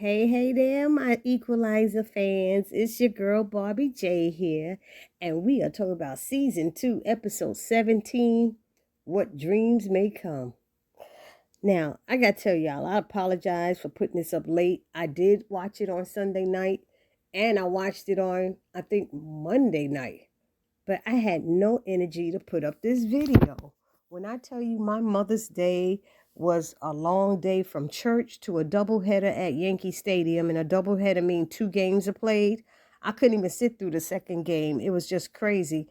Hey there, my Equalizer fans. It's your girl Barbie J here, and we are talking about season 2, episode 17, What Dreams May Come. Now, I gotta tell y'all, I apologize for putting this up late. I did watch it on Sunday night, and I watched it on, I think, Monday night. But I had no energy to put up this video. When I tell you my Mother's Day was a long day from church to a doubleheader at Yankee Stadium, and a doubleheader means 2 games are played. I couldn't even sit through the second game. It was just crazy.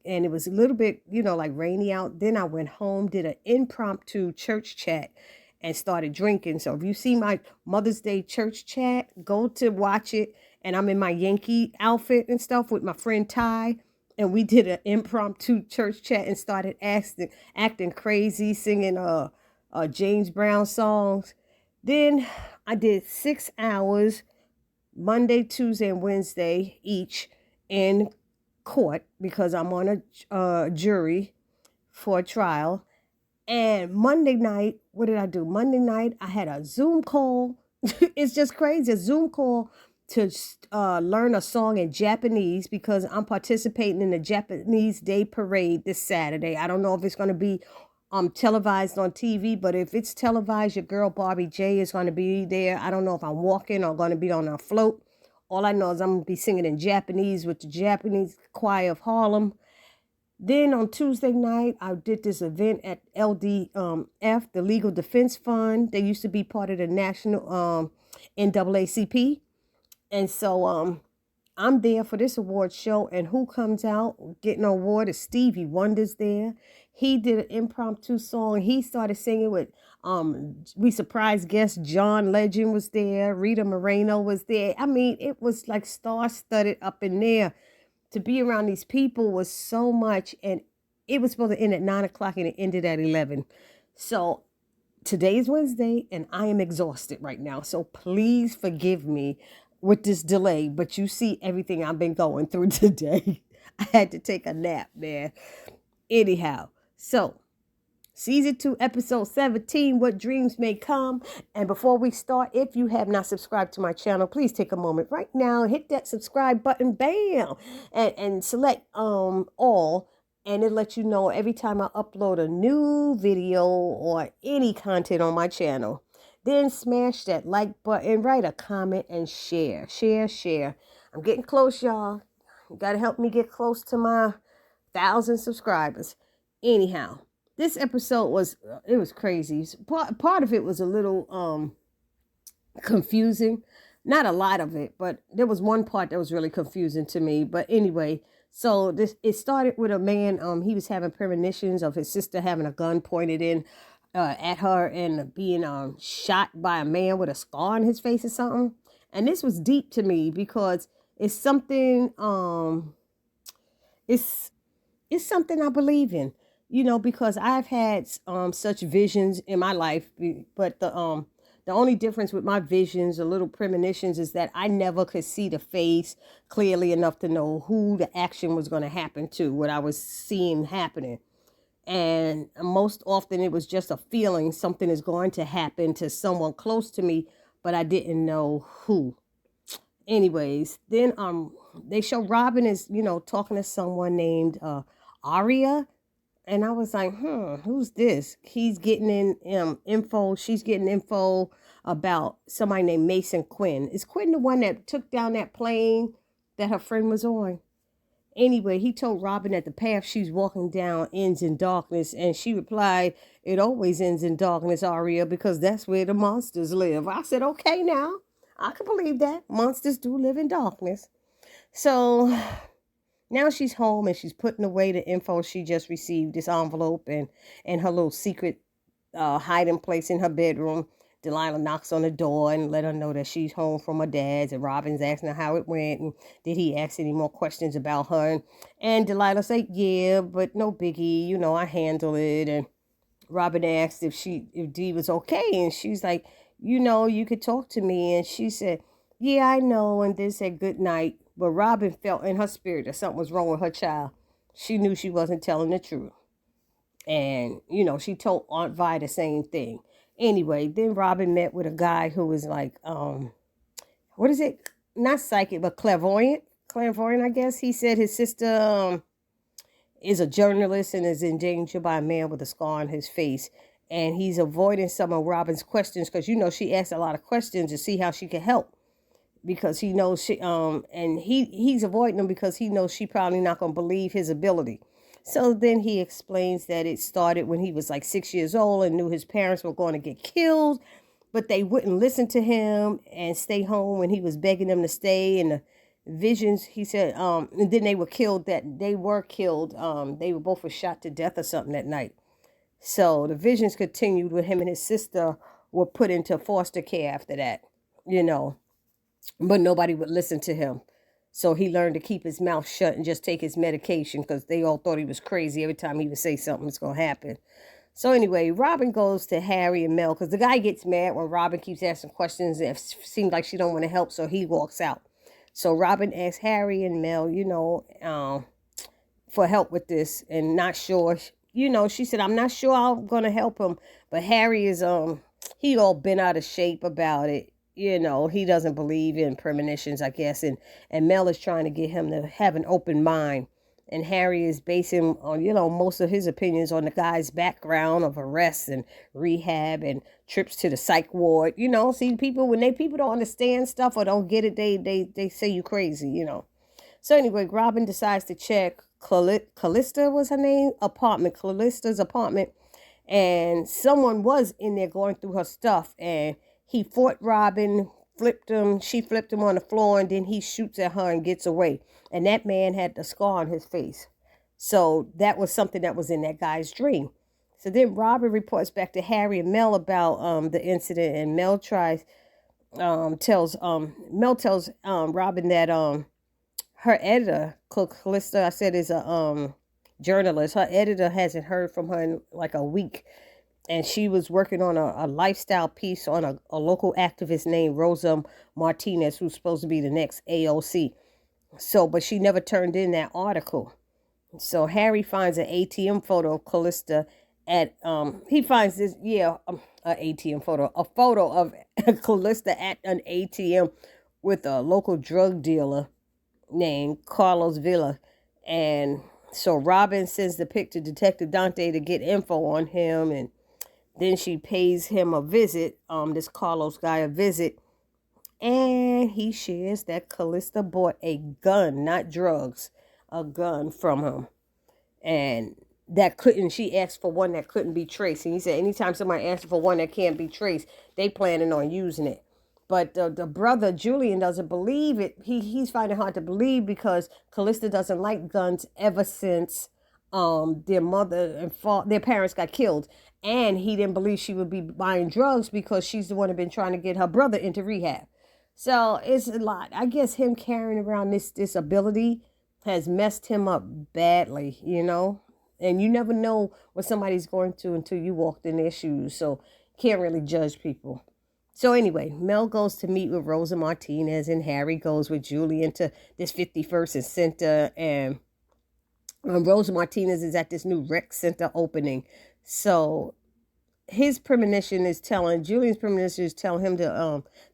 And it was a little bit, like rainy out. Then I went home, did an impromptu church chat, and started drinking. So if you see my Mother's Day church chat, go to watch it. And I'm in my Yankee outfit and stuff with my friend Ty. And we did an impromptu church chat and started acting crazy, singing James Brown songs. Then I did 6 hours Monday, Tuesday, and Wednesday each in court because I'm on a jury for a trial. And Monday night, what did I do? Monday night, I had a Zoom call. It's just crazy. A Zoom call to learn a song in Japanese because I'm participating in the Japanese Day Parade this Saturday. I don't know if it's going to be televised on TV, but if it's televised, your girl Barbie J is going to be there. I don't know if I'm walking or going to be on a float. All I know is I'm going to be singing in Japanese with the Japanese Choir of Harlem. Then on Tuesday night, I did this event at LDF, the Legal Defense Fund. They used to be part of the National NAACP. And so I'm there for this award show, and who comes out getting an award is Stevie Wonder's there. He did an impromptu song. He started singing with we surprised guest John Legend was there. Rita Moreno was there. I mean, it was like star-studded up in there. To be around these people was so much, and it was supposed to end at 9 o'clock and it ended at 11. So today is Wednesday and I am exhausted right now. So please forgive me with this delay, but you see everything I've been going through today. I had to take a nap, man. Anyhow, so Season 2, Episode 17, What Dreams May Come. And before we start, if you have not subscribed to my channel, please take a moment right now, hit that subscribe button, bam, and select all, and it lets you know every time I upload a new video or any content on my channel. Then smash that like button, write a comment, and share. Share. I'm getting close, y'all. You got to help me get close to my 1,000 subscribers. Anyhow, this episode was crazy. Part of it was a little confusing. Not a lot of it, but there was one part that was really confusing to me. But anyway, so it started with a man. He was having premonitions of his sister having a gun pointed in at her and being shot by a man with a scar on his face or something. And this was deep to me because it's something it's something I believe in, because I've had such visions in my life, but the only difference with my visions, the little premonitions, is that I never could see the face clearly enough to know who the action was going to happen to, what I was seeing happening. And most often it was just a feeling something is going to happen to someone close to me, but I didn't know who. Anyways, then they show Robin is, talking to someone named Aria. And I was like, who's this? He's getting in info. She's getting info about somebody named Mason Quinn. Is Quinn the one that took down that plane that her friend was on? Anyway, he told Robin that the path she's walking down ends in darkness. And she replied, it always ends in darkness, Aria, because that's where the monsters live. I said, okay, now I can believe that. Monsters do live in darkness. So now she's home and she's putting away the info she just received, this envelope and her little secret hiding place in her bedroom. Delilah knocks on the door and let her know that she's home from her dad's, and Robin's asking her how it went and did he ask any more questions about her. And Delilah said, yeah, but no biggie, I handle it. And Robin asked if Dee was okay, and she's like, you could talk to me. And she said, yeah, I know, and then said good night. But Robin felt in her spirit that something was wrong with her child. She knew she wasn't telling the truth. And, she told Aunt Vi the same thing. Anyway, then Robin met with a guy who was like, what is it? Not psychic, but clairvoyant. Clairvoyant, I guess. He said his sister is a journalist and is in danger by a man with a scar on his face. And he's avoiding some of Robin's questions because, she asked a lot of questions to see how she could help. Because he knows and he's avoiding them because he knows she probably not going to believe his ability. So then he explains that it started when he was like 6 years old and knew his parents were going to get killed, but they wouldn't listen to him and stay home when he was begging them to stay. And the visions, he said, and then they were killed. They were both shot to death or something that night. So the visions continued with him, and his sister were put into foster care after that, but nobody would listen to him. So he learned to keep his mouth shut and just take his medication because they all thought he was crazy. Every time he would say something, it's going to happen. So anyway, Robin goes to Harry and Mel because the guy gets mad when Robin keeps asking questions and it seems like she don't want to help, so he walks out. So Robin asks Harry and Mel, for help with this and not sure. She said, I'm not sure I'm going to help him. But Harry is, he all bent out of shape about it. He doesn't believe in premonitions, I guess. And Mel is trying to get him to have an open mind. And Harry is basing on, most of his opinions on the guy's background of arrests and rehab and trips to the psych ward. See, people don't understand stuff or don't get it, they say you crazy, So anyway, Robin decides to check Calista was her name, Calista's apartment. And someone was in there going through her stuff, and he fought Robin, she flipped him on the floor, and then he shoots at her and gets away. And that man had the scar on his face. So that was something that was in that guy's dream. So then Robin reports back to Harry and Mel about the incident, and Mel tells Robin that her editor, Calista, I said, is a journalist. Her editor hasn't heard from her in like a week. And she was working on a lifestyle piece on a local activist named Rosa Martinez, who's supposed to be the next AOC. So, but she never turned in that article. So Harry finds an ATM photo of Calista at, he finds this, an ATM photo, a photo of Calista at an ATM with a local drug dealer named Carlos Villa. And so Robin sends the pic to Detective Dante to get info on him, and then she pays him a visit, this Carlos guy a visit, and he shares that Calista bought a gun, not drugs, a gun from him. And she asked for one that couldn't be traced. And he said anytime somebody asks for one that can't be traced, they planning on using it. But the brother, Julian, doesn't believe it. He's finding it hard to believe because Calista doesn't like guns ever since their mother and their parents got killed. And he didn't believe she would be buying drugs because she's the one who been trying to get her brother into rehab. So it's a lot. I guess him carrying around this ability has messed him up badly, And you never know what somebody's going through until you walked in their shoes. So can't really judge people. So anyway, Mel goes to meet with Rosa Martinez, and Harry goes with Julian to this 51st Center, and Rosa Martinez is at this new rec center opening. So Julian's premonition is telling him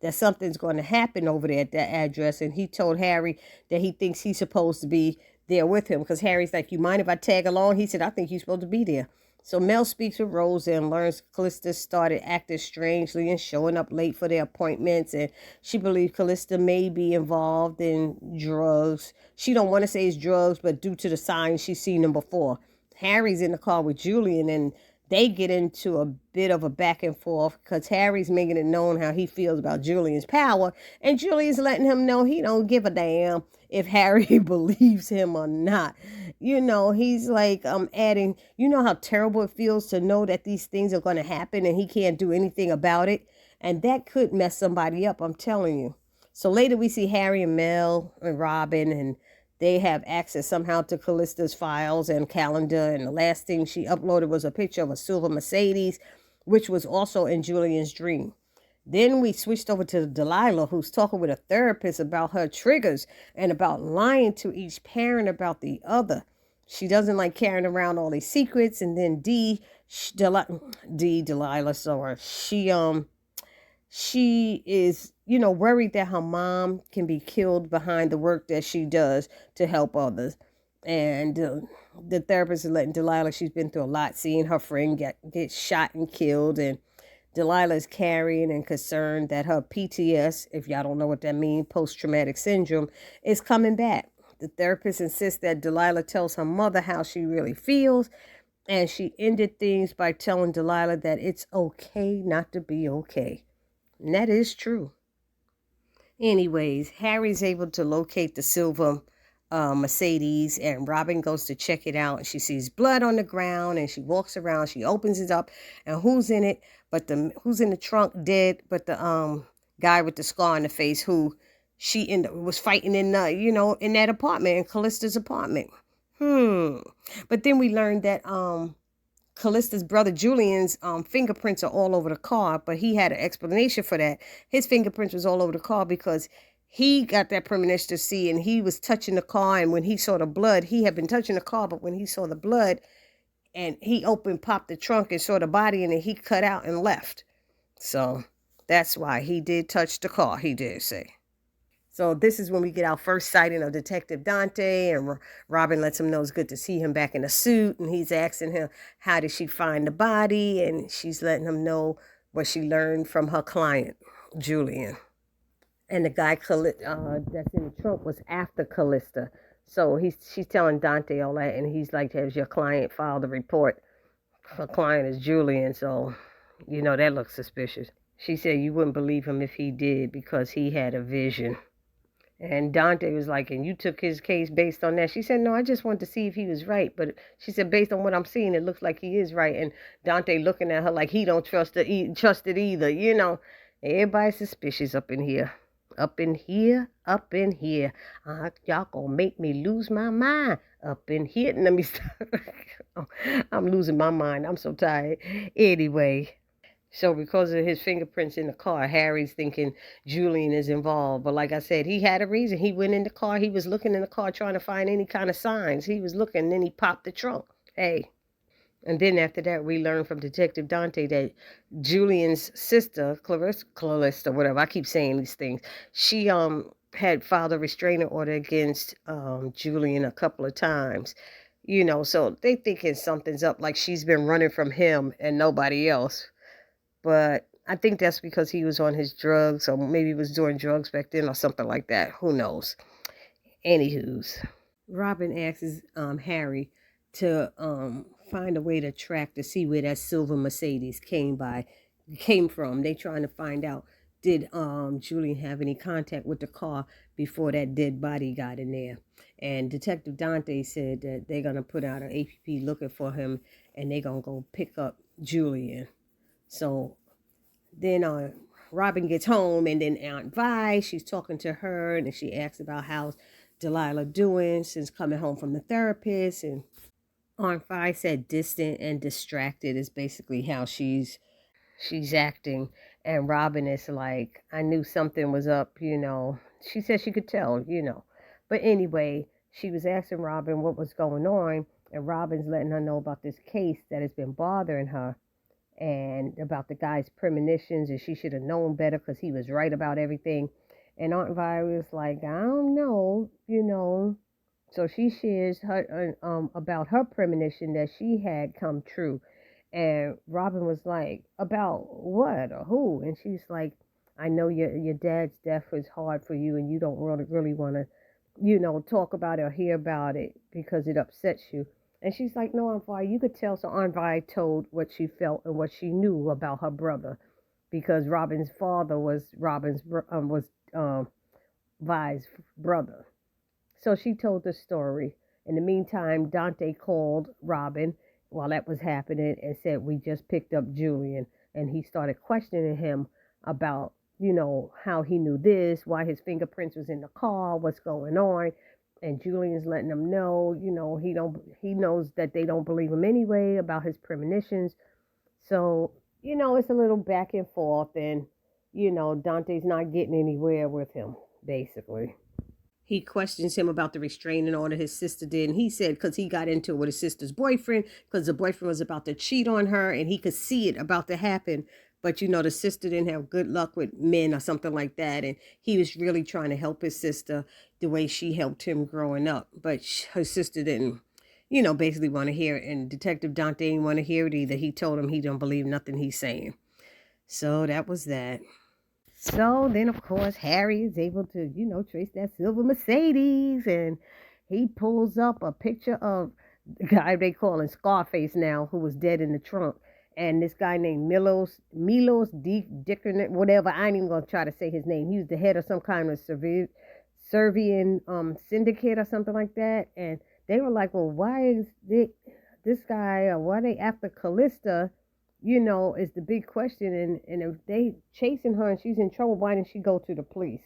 that something's going to happen over there at that address, and he told Harry that he thinks he's supposed to be there with him because Harry's like, you mind if I tag along? He said, I think you're supposed to be there. So Mel speaks with Rosa and learns Calista started acting strangely and showing up late for their appointments, and she believes Calista may be involved in drugs. She don't want to say it's drugs, but due to the signs, she's seen them before. Harry's in the car with Julian, and they get into a bit of a back and forth because Harry's making it known how he feels about Julian's power, and Julian's letting him know he don't give a damn if Harry believes him or not. He's like adding, how terrible it feels to know that these things are going to happen and he can't do anything about it. And that could mess somebody up, I'm telling you. So later we see Harry and Mel and Robin, and they have access somehow to Calista's files and calendar. And the last thing she uploaded was a picture of a silver Mercedes, which was also in Julian's dream. Then we switched over to Delilah, who's talking with a therapist about her triggers and about lying to each parent about the other. She doesn't like carrying around all these secrets. And then Delilah, sorry, she is, worried that her mom can be killed behind the work that she does to help others. And the therapist is letting Delilah, she's been through a lot, seeing her friend get shot and killed. And Delilah is carrying and concerned that her PTS, if y'all don't know what that means, post-traumatic syndrome, is coming back. The therapist insists that Delilah tells her mother how she really feels, and she ended things by telling Delilah that it's okay not to be okay. And that is true. Anyways, Harry's able to locate the silver Mercedes, and Robin goes to check it out. And she sees blood on the ground, and she walks around. She opens it up, and who's in it? Who's in the trunk dead? But the guy with the scar on the face, who she was fighting in in that apartment, in Calista's apartment. But then we learned that Calista's brother Julian's fingerprints are all over the car, but he had an explanation for that. His fingerprints was all over the car because he got that premonition to see, and he was touching the car, and when he saw the blood, he had been touching the car, but when he saw the blood and he popped the trunk and saw the body, and then he cut out and left. So that's why he did touch the car, he did say. So this is when we get our first sighting of Detective Dante, and Robin lets him know it's good to see him back in a suit, and he's asking her, how did she find the body? And she's letting him know what she learned from her client, Julian. And the guy that's in the trunk was after Calista. So she's telling Dante all that, and he's like, has your client filed a report? Her client is Julian, so that looks suspicious. She said you wouldn't believe him if he did because he had a vision. And Dante was like, and you took his case based on that? She said, no, I just wanted to see if he was right. But she said, based on what I'm seeing, it looks like he is right. And Dante looking at her like he don't trust it either. Everybody's suspicious up in here. Up in here. Y'all gonna make me lose my mind. Up in here. Let me stop. I'm losing my mind. I'm so tired. Anyway. So because of his fingerprints in the car, Harry's thinking Julian is involved. But like I said, he had a reason. He went in the car. He was looking in the car trying to find any kind of signs. He was looking, and then he popped the trunk. Hey. And then after that, we learned from Detective Dante that Julian's sister, Calista, whatever, I keep saying these things, she had filed a restraining order against Julian a couple of times. So they thinking something's up, like she's been running from him and nobody else. But I think that's because he was on his drugs, or maybe he was doing drugs back then or something like that. Who knows? Anywho's. Robin asks Harry to find a way to track to see where that silver Mercedes came from. They trying to find out, did Julian have any contact with the car before that dead body got in there? And Detective Dante said that they're going to put out an APP looking for him, and they're going to go pick up Julian. So then Robin gets home, and then Aunt Vi, she's talking to her, and she asks about how's Delilah doing since coming home from the therapist. And Aunt Vi said distant and distracted is basically how she's acting. And Robin is like, I knew something was up, She said she could tell, But anyway, she was asking Robin what was going on, and Robin's letting her know about this case that has been bothering her, and about the guy's premonitions, and she should have known better because he was right about everything. And Aunt Vi was like, I don't know, So she shares her about her premonition that she had come true. And Robin was like, about what or who? And she's like, I know your dad's death was hard for you, and you don't really want to, talk about it or hear about it because it upsets you. And she's like, no, Aunt Vi, you could tell. So Aunt Vi told what she felt and what she knew about her brother, because Robin's father was Vi's brother. So she told the story. In the meantime, Dante called Robin while that was happening and said, we just picked up Julian. And he started questioning him about, how he knew this, why his fingerprints was in the car, what's going on. And Julian's letting them know, he knows that they don't believe him anyway about his premonitions. So, it's a little back and forth, and, Dante's not getting anywhere with him, basically. He questions him about the restraining order his sister did, and he said because he got into it with his sister's boyfriend, because the boyfriend was about to cheat on her, and he could see it about to happen, But, you know, the sister didn't have good luck with men or something like that. And he was really trying to help his sister the way she helped him growing up. But her sister didn't, you know, basically want to hear it. And Detective Dante didn't want to hear it either. He told him he don't believe nothing he's saying. So that was that. So then, of course, Harry is able to, you know, trace that silver Mercedes. And he pulls up a picture of the guy they call him Scarface now, who was dead in the trunk. And this guy named Milos Dickernet, whatever. I ain't even going to try to say his name. He was the head of some kind of Serbian syndicate or something like that. And they were like, well, why is this guy, or why are they after Calista? You know, is the big question. And if they chasing her and she's in trouble, why didn't she go to the police?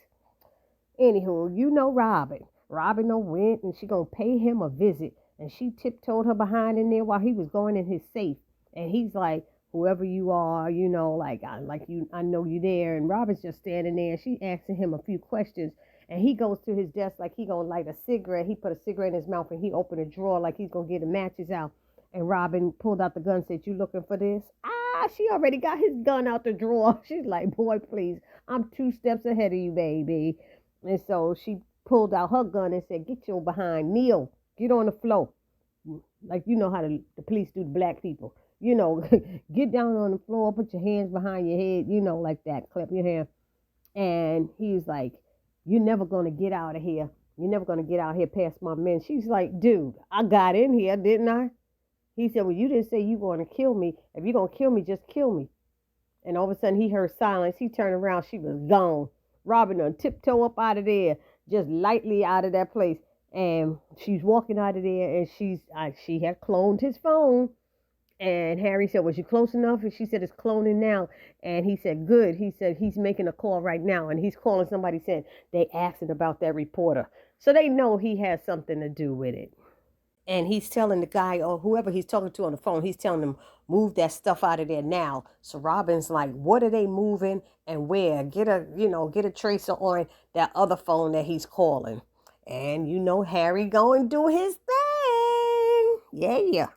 Anywho, you know Robin. Robin went and she gonna pay him a visit. And she tiptoed her behind in there while he was going in his safe. And he's like, whoever you are, you know, like I know you there. And Robin's just standing there and she asking him a few questions. And he goes to his desk like he gonna light a cigarette. He put a cigarette in his mouth and he opened a drawer like he's gonna get the matches out. And Robin pulled out the gun and said, you looking for this? She already got his gun out the drawer. She's like, boy, please, I'm 2 steps ahead of you, baby. And so she pulled out her gun and said, get your behind, kneel, get on the floor. Like, you know how the police do to black people. You know, get down on the floor, put your hands behind your head, you know, like that, clap your hands. And he's like, you're never going to get out of here. You're never going to get out here past my men. She's like, dude, I got in here, didn't I? He said, well, you didn't say you were going to kill me. If you're going to kill me, just kill me. And all of a sudden, he heard silence. He turned around. She was gone. Robin done tiptoe up out of there, just lightly out of that place. And she's walking out of there, and she had cloned his phone. And Harry said, was you close enough? And she said, it's cloning now. And he said, good. He said, he's making a call right now. And he's calling somebody saying, they asking about that reporter. So they know he has something to do with it. And he's telling the guy or whoever he's talking to on the phone, he's telling them, move that stuff out of there now. So Robin's like, what are they moving and where? Get a tracer on that other phone that he's calling. And you know Harry going to do his thing. Yeah.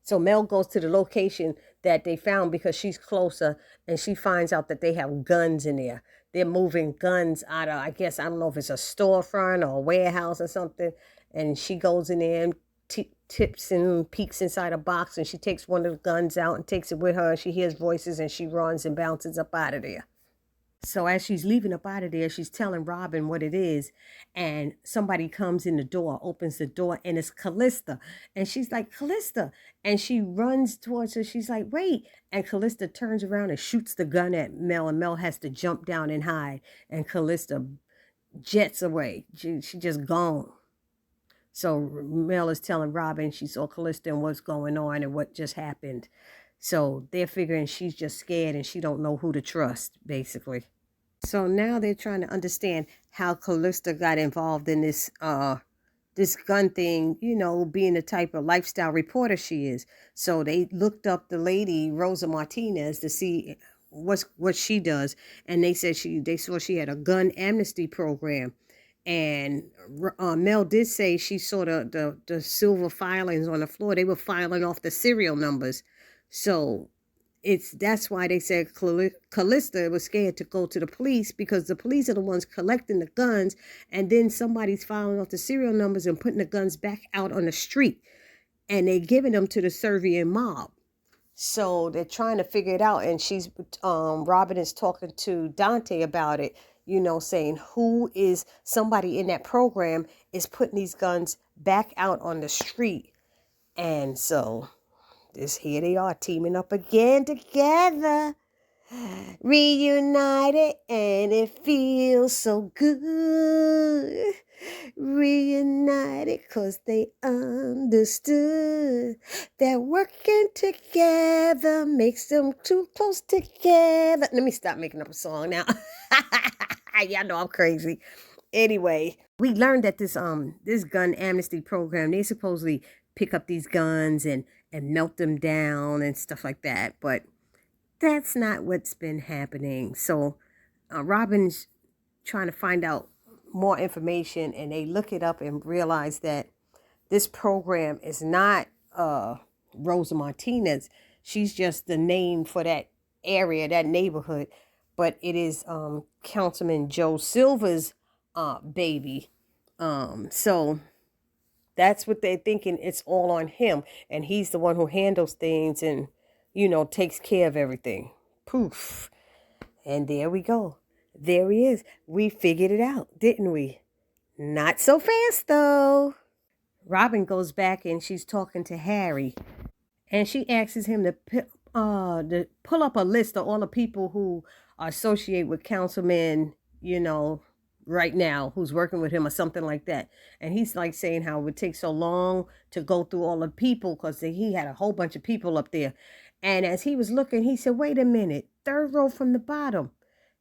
So Mel goes to the location that they found because she's closer, and she finds out that they have guns in there. They're moving guns out of, I guess, I don't know if it's a storefront or a warehouse or something. And she goes in there and tips and peeks inside a box, and she takes one of the guns out and takes it with her, and she hears voices and she runs and bounces up out of there. So as she's leaving up out of there, she's telling Robin what it is, and somebody comes in the door, opens the door, and it's Calista. And she's like, Calista, and she runs towards her. She's like, wait. And Calista turns around and shoots the gun at Mel, and Mel has to jump down and hide, and Calista jets away. She just gone. So Mel is telling Robin she saw Calista and what's going on and what just happened. So they're figuring she's just scared and she don't know who to trust, basically. So now they're trying to understand how Calista got involved in this gun thing, you know, being the type of lifestyle reporter she is. So they looked up the lady, Rosa Martinez, to see what she does. And they said they saw she had a gun amnesty program. And Mel did say she saw the silver filings on the floor. They were filing off the serial numbers. So that's why they said Calista was scared to go to the police, because the police are the ones collecting the guns, and then somebody's filing off the serial numbers and putting the guns back out on the street, and they're giving them to the Serbian mob. So they're trying to figure it out, and Robin is talking to Dante about it, you know, saying who is somebody in that program is putting these guns back out on the street. And so here they are teaming up again together, reunited, and it feels so good. Reunited because they understood that working together makes them too close together. Let me stop making up a song now. Y'all know I'm crazy. Anyway, we learned that this gun amnesty program, they supposedly pick up these guns and melt them down and stuff like that. But that's not what's been happening. So Robin's trying to find out more information, and they look it up and realize that this program is not Rosa Martinez. She's just the name for that area, that neighborhood, but it is Councilman Joe Silver's baby. So that's what they're thinking. It's all on him, and he's the one who handles things and, takes care of everything. Poof. And there we go. There he is. We figured it out, didn't we? Not so fast, though. Robin goes back and she's talking to Harry. And she asks him to pull up a list of all the people who are associated with Councilman, right now, who's working with him or something like that. And he's like saying how it would take so long to go through all the people because he had a whole bunch of people up there. And as he was looking, he said, wait a minute, third row from the bottom.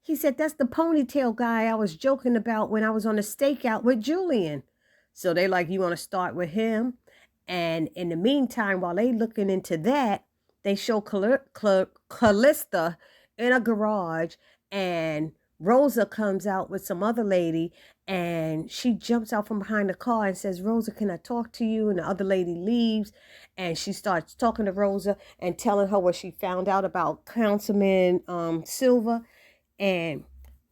He said, that's the ponytail guy I was joking about when I was on a stakeout with Julian. So they like, you want to start with him? And in the meantime, while they looking into that, they show Calista in a garage, and Rosa comes out with some other lady, and she jumps out from behind the car and says, Rosa, can I talk to you? And the other lady leaves, and she starts talking to Rosa and telling her what she found out about Councilman Silver. And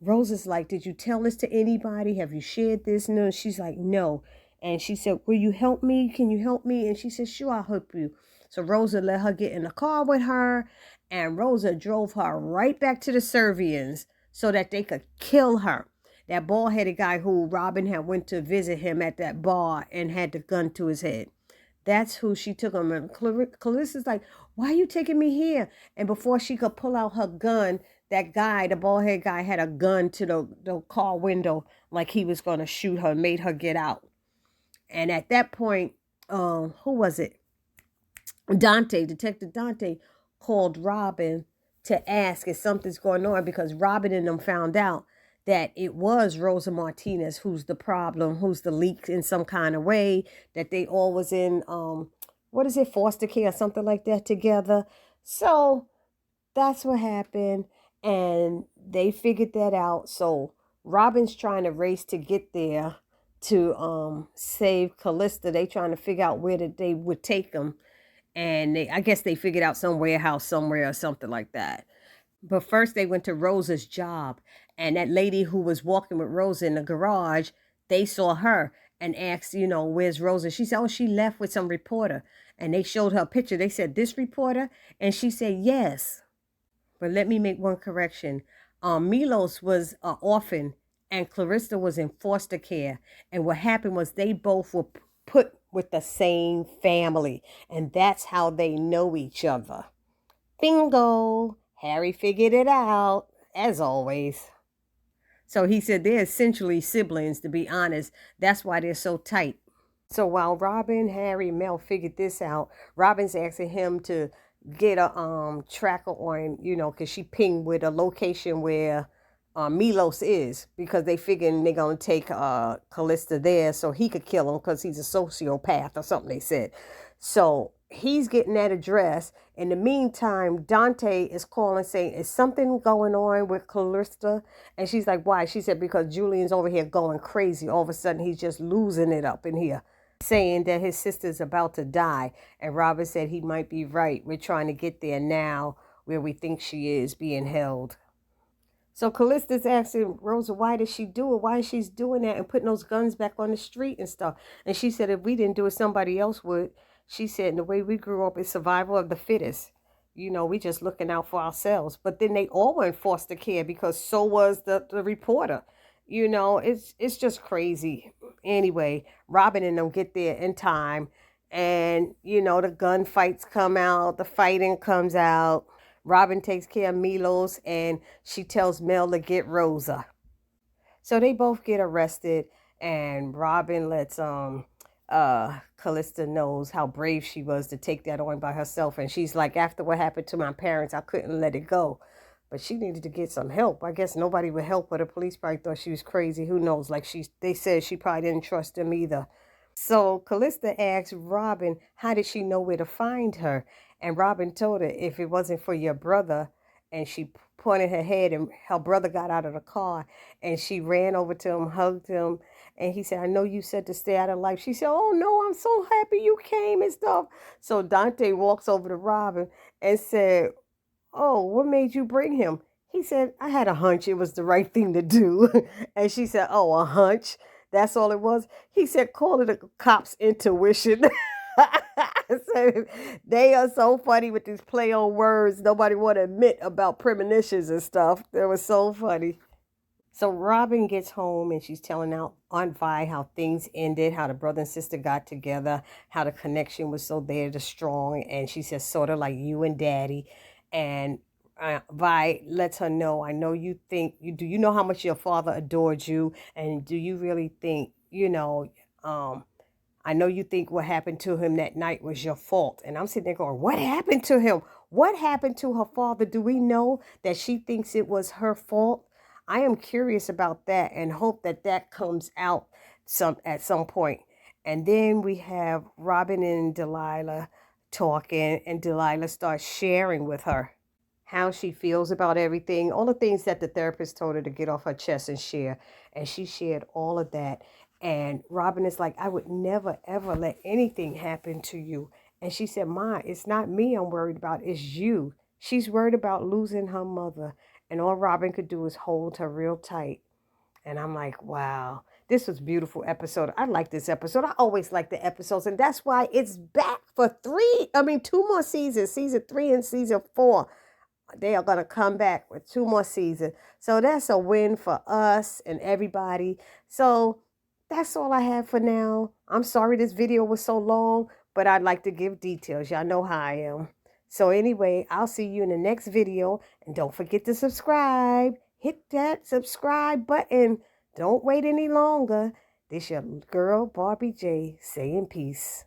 Rosa's like, did you tell this to anybody? Have you shared this? No. She's like, no. And she said, will you help me? Can you help me? And she said, sure, I'll help you. So Rosa let her get in the car with her, and Rosa drove her right back to the Servians so that they could kill her. That bald-headed guy who Robin had went to visit him at that bar and had the gun to his head. That's who she took him. And Calista's like, why are you taking me here? And before she could pull out her gun, that guy, the bald-headed guy, had a gun to the car window like he was going to shoot her, made her get out. And at that point, who was it? Detective Dante called Robin to ask if something's going on, because Robin and them found out that it was Rosa Martinez who's the problem, who's the leak in some kind of way, that they all was in, foster care or something like that together. So that's what happened, and they figured that out. So Robin's trying to race to get there to save Calista. They trying to figure out where they would take them. And I guess they figured out some warehouse somewhere or something like that. But first they went to Rosa's job. And that lady who was walking with Rosa in the garage, they saw her and asked, where's Rosa? She said, oh, she left with some reporter. And they showed her a picture. They said, this reporter? And she said, yes. But let me make one correction. Milos was an orphan and Clarissa was in foster care. And what happened was they both were put with the same family. And that's how they know each other. Bingo! Harry figured it out, as always. So he said they're essentially siblings, to be honest. That's why they're so tight. So while Robin, Harry, Mel figured this out, Robin's asking him to get a tracker on, because she pinged with a location where Milos is, because they figuring they're going to take Calista there so he could kill him because he's a sociopath or something, they said. So he's getting that address. In the meantime, Dante is calling saying, is something going on with Calista? And she's like, why? She said, because Julian's over here going crazy. All of a sudden, he's just losing it up in here, saying that his sister's about to die. And Robin said he might be right. We're trying to get there now where we think she is being held. So Callista's asking Rosa, why did she do it? Why is she doing that and putting those guns back on the street and stuff? And she said, if we didn't do it, somebody else would. She said, in the way we grew up, it's survival of the fittest. We just looking out for ourselves. But then they all were in foster care because so was the reporter. It's just crazy. Anyway, Robin and them get there in time. And, the gunfights come out. The fighting comes out. Robin takes care of Milos, and she tells Mel to get Rosa. So they both get arrested, and Robin lets Calista knows how brave she was to take that on by herself. And she's like, after what happened to my parents, I couldn't let it go. But she needed to get some help. I guess nobody would help her. The police probably thought she was crazy. Who knows? They said she probably didn't trust them either. So Calista asked Robin, how did she know where to find her? And Robin told her, if it wasn't for your brother. And she pointed her head, and her brother got out of the car, and she ran over to him, hugged him. And he said, I know you said to stay out of life. She said, oh, no, I'm so happy you came and stuff. So Dante walks over to Robin and said, "Oh, what made you bring him?" He said, "I had a hunch it was the right thing to do." And she said, "Oh, a hunch? That's all it was?" He said, "Call it a cop's intuition." So they are so funny with these play on words. Nobody want to admit about premonitions and stuff. That was so funny. So Robin gets home and she's telling out Aunt Vi how things ended, how the brother and sister got together, how the connection was so there, the strong, and she says sort of like you and Daddy. And Vi lets her know, I know you think you do. You know how much your father adored you, and do you really think I know you think what happened to him that night was your fault. And I'm sitting there going, what happened to him? What happened to her father? Do we know that she thinks it was her fault? I am curious about that and hope that that comes out at some point. And then we have Robin and Delilah talking, and Delilah starts sharing with her how she feels about everything, all the things that the therapist told her to get off her chest and share. And she shared all of that. And Robin is like, I would never, ever let anything happen to you. And she said, Ma, it's not me I'm worried about, it's you. She's worried about losing her mother. And all Robin could do is hold her real tight. And I'm like, wow, this was a beautiful episode. I like this episode. I always like the episodes. And that's why it's back for two more seasons, season 3 and season 4. They are going to come back with 2 more seasons. So that's a win for us and everybody. So that's all I have for now. I'm sorry this video was so long, but I'd like to give details. Y'all know how I am. So anyway, I'll see you in the next video. And don't forget to subscribe. Hit that subscribe button. Don't wait any longer. This your girl, Barbie J, saying peace.